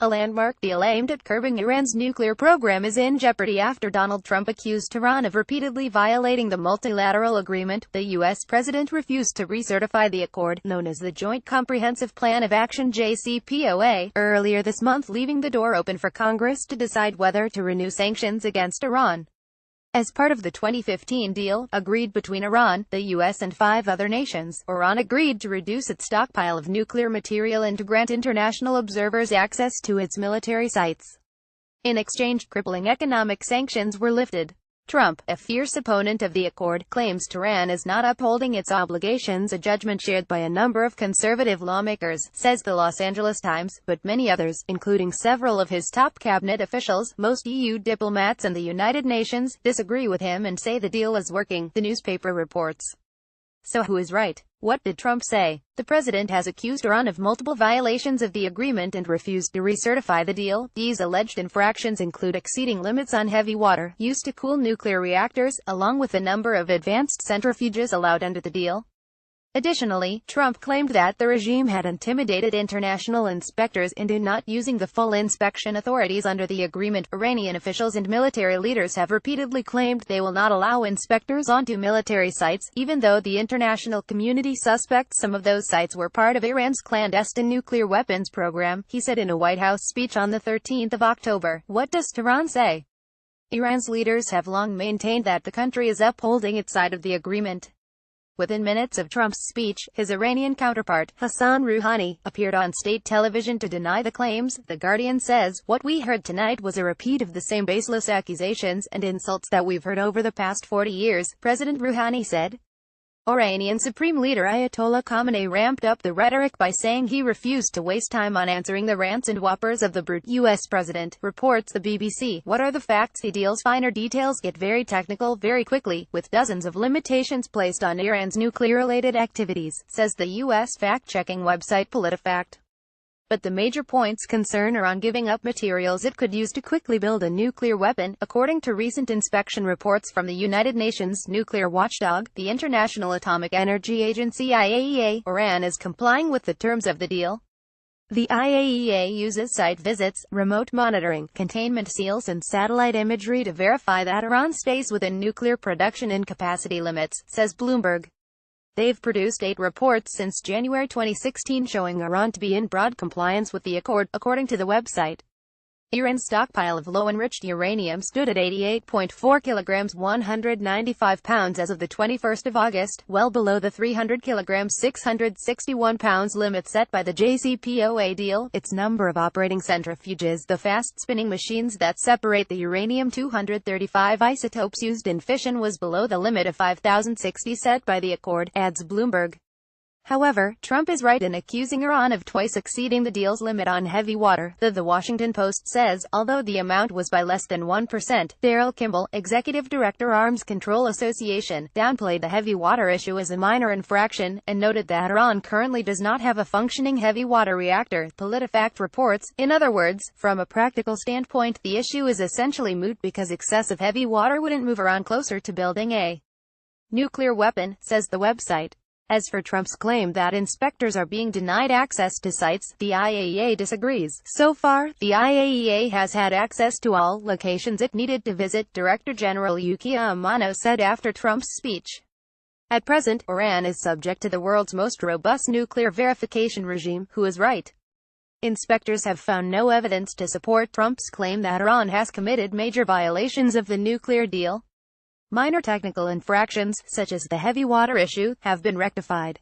A landmark deal aimed at curbing Iran's nuclear program is in jeopardy after Donald Trump accused Tehran of repeatedly violating the multilateral agreement. The U.S. president refused to recertify the accord, known as the Joint Comprehensive Plan of Action (JCPOA), earlier this month, leaving the door open for Congress to decide whether to renew sanctions against Iran. As part of the 2015 deal, agreed between Iran, the U.S. and 5 other nations, Iran agreed to reduce its stockpile of nuclear material and to grant international observers access to its military sites. In exchange, crippling economic sanctions were lifted. Trump, a fierce opponent of the accord, claims Tehran is not upholding its obligations, a judgment shared by a number of conservative lawmakers, says the Los Angeles Times, but many others, including several of his top cabinet officials, most EU diplomats and the United Nations, disagree with him and say the deal is working, the newspaper reports. So who is right? What did Trump say? The president has accused Iran of multiple violations of the agreement and refused to recertify the deal. These alleged infractions include exceeding limits on heavy water used to cool nuclear reactors, along with the number of advanced centrifuges allowed under the deal. Additionally, Trump claimed that the regime had intimidated international inspectors into not using the full inspection authorities under the agreement. Iranian officials and military leaders have repeatedly claimed they will not allow inspectors onto military sites, even though the international community suspects some of those sites were part of Iran's clandestine nuclear weapons program, he said in a White House speech on the 13th of October. What does Tehran say? Iran's leaders have long maintained that the country is upholding its side of the agreement. Within minutes of Trump's speech, his Iranian counterpart, Hassan Rouhani, appeared on state television to deny the claims. The Guardian says, "What we heard tonight was a repeat of the same baseless accusations and insults that we've heard over the past 40 years, President Rouhani said. Iranian Supreme Leader Ayatollah Khamenei ramped up the rhetoric by saying he refused to waste time on answering the rants and whoppers of the brute U.S. president, reports the BBC. What are the facts? The deal's finer details get very technical very quickly, with dozens of limitations placed on Iran's nuclear-related activities, says the U.S. fact-checking website PolitiFact. But the major points concern Iran giving up materials it could use to quickly build a nuclear weapon. According to recent inspection reports from the United Nations nuclear watchdog, the International Atomic Energy Agency (IAEA), Iran is complying with the terms of the deal. The IAEA uses site visits, remote monitoring, containment seals and satellite imagery to verify that Iran stays within nuclear production and capacity limits, says Bloomberg. They've produced 8 reports since January 2016 showing Iran to be in broad compliance with the accord, according to the website. Iran's stockpile of low-enriched uranium stood at 88.4 kilograms 195 pounds as of the 21st of August, well below the 300 kilograms 661 pounds limit set by the JCPOA deal. Its number of operating centrifuges, the fast-spinning machines that separate the uranium-235 isotopes used in fission, was below the limit of 5,060 set by the accord, adds Bloomberg. However, Trump is right in accusing Iran of twice exceeding the deal's limit on heavy water. The Washington Post says, although the amount was by less than 1%, Daryl Kimball, executive director Arms Control Association, downplayed the heavy water issue as a minor infraction, and noted that Iran currently does not have a functioning heavy water reactor. PolitiFact reports, in other words, from a practical standpoint, the issue is essentially moot because excessive heavy water wouldn't move Iran closer to building a nuclear weapon, says the website. As for Trump's claim that inspectors are being denied access to sites, the IAEA disagrees. So far, the IAEA has had access to all locations it needed to visit, Director General Yuki Amano said after Trump's speech. At present, Iran is subject to the world's most robust nuclear verification regime. Who is right? Inspectors have found no evidence to support Trump's claim that Iran has committed major violations of the nuclear deal. Minor technical infractions, such as the heavy water issue, have been rectified.